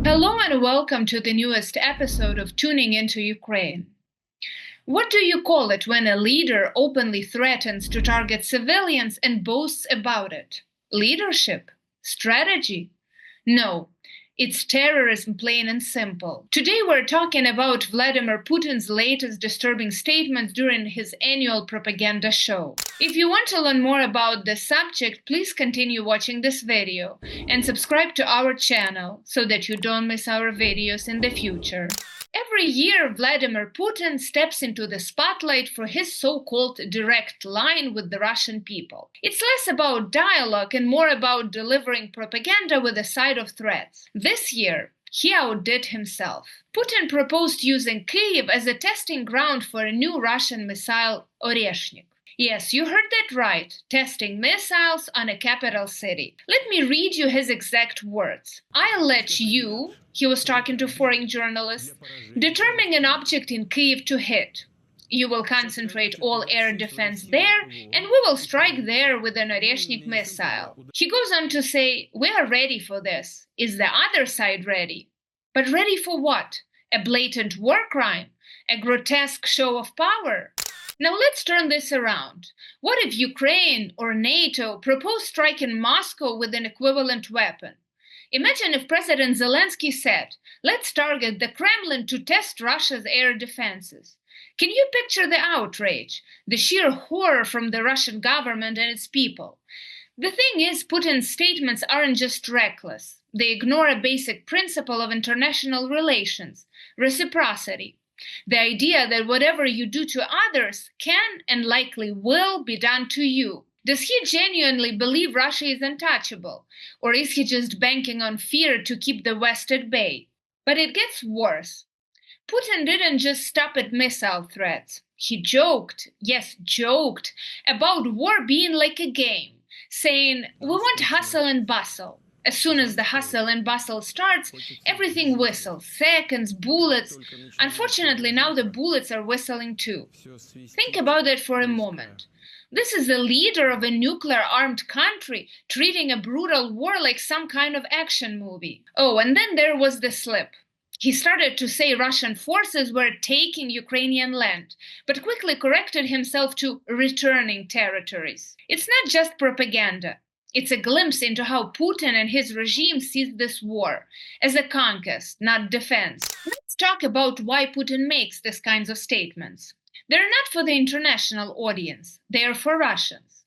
Hello and welcome to the newest episode of Tuning into Ukraine. What do you call it when a leader openly threatens to target civilians and boasts about it? Leadership? Strategy? No, it's terrorism, plain and simple. Today we're talking about Vladimir Putin's latest disturbing statements during his annual propaganda show. If you want to learn more about this subject, please continue watching this video and subscribe to our channel so that you don't miss our videos in the future. Every year, Vladimir Putin steps into the spotlight for his so-called direct line with the Russian people. It's less about dialogue and more about delivering propaganda with a side of threats. This year, he outdid himself. Putin proposed using Kyiv as a testing ground for a new Russian missile, Oreshnik. Yes, you heard that right, testing missiles on a capital city. Let me read you his exact words. I'll let you, he was talking to foreign journalists, determine an object in Kyiv to hit. You will concentrate all air defense there, and we will strike there with an Oreshnik missile. He goes on to say, we are ready for this. Is the other side ready? But ready for what? A blatant war crime? A grotesque show of power? Now let's turn this around. What if Ukraine or NATO proposed striking Moscow with an equivalent weapon? Imagine if President Zelensky said, let's target the Kremlin to test Russia's air defenses. Can you picture the outrage, the sheer horror from the Russian government and its people? The thing is, Putin's statements aren't just reckless. They ignore a basic principle of international relations, reciprocity. The idea that whatever you do to others can and likely will be done to you. Does he genuinely believe Russia is untouchable? Or is he just banking on fear to keep the West at bay? But it gets worse. Putin didn't just stop at missile threats. He joked, yes, joked, about war being like a game, saying, we want hustle and bustle. As soon as the hustle and bustle starts, everything whistles, seconds, bullets. Unfortunately, now the bullets are whistling too. Think about it for a moment. This is the leader of a nuclear-armed country treating a brutal war like some kind of action movie. Oh, and then there was the slip. He started to say Russian forces were taking Ukrainian land, but quickly corrected himself to returning territories. It's not just propaganda. It's a glimpse into how Putin and his regime sees this war, as a conquest, not defense. Let's talk about why Putin makes these kinds of statements. They're not for the international audience, they are for Russians.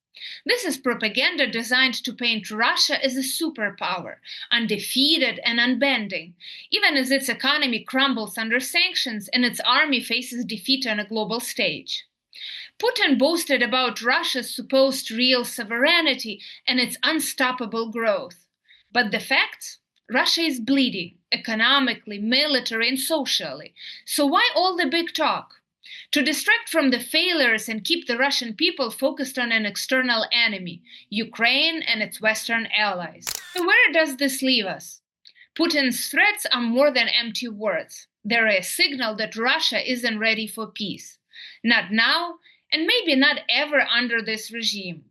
This is propaganda designed to paint Russia as a superpower, undefeated and unbending, even as its economy crumbles under sanctions and its army faces defeat on a global stage. Putin boasted about Russia's supposed real sovereignty and its unstoppable growth. But the facts? Russia is bleeding, economically, militarily, and socially. So why all the big talk? To distract from the failures and keep the Russian people focused on an external enemy, Ukraine and its Western allies. So where does this leave us? Putin's threats are more than empty words. They're a signal that Russia isn't ready for peace. Not now, and maybe not ever under this regime.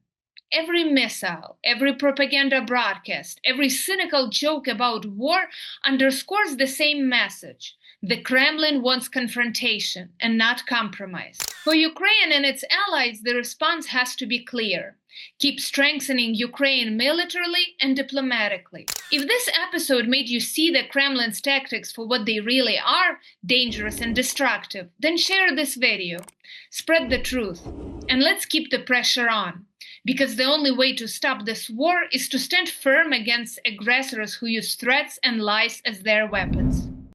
Every missile, every propaganda broadcast, every cynical joke about war underscores the same message. The Kremlin wants confrontation and not compromise. For Ukraine and its allies, the response has to be clear. Keep strengthening Ukraine militarily and diplomatically. If this episode made you see the Kremlin's tactics for what they really are, dangerous and destructive, then share this video. Spread the truth. And let's keep the pressure on. Because the only way to stop this war is to stand firm against aggressors who use threats and lies as their weapons.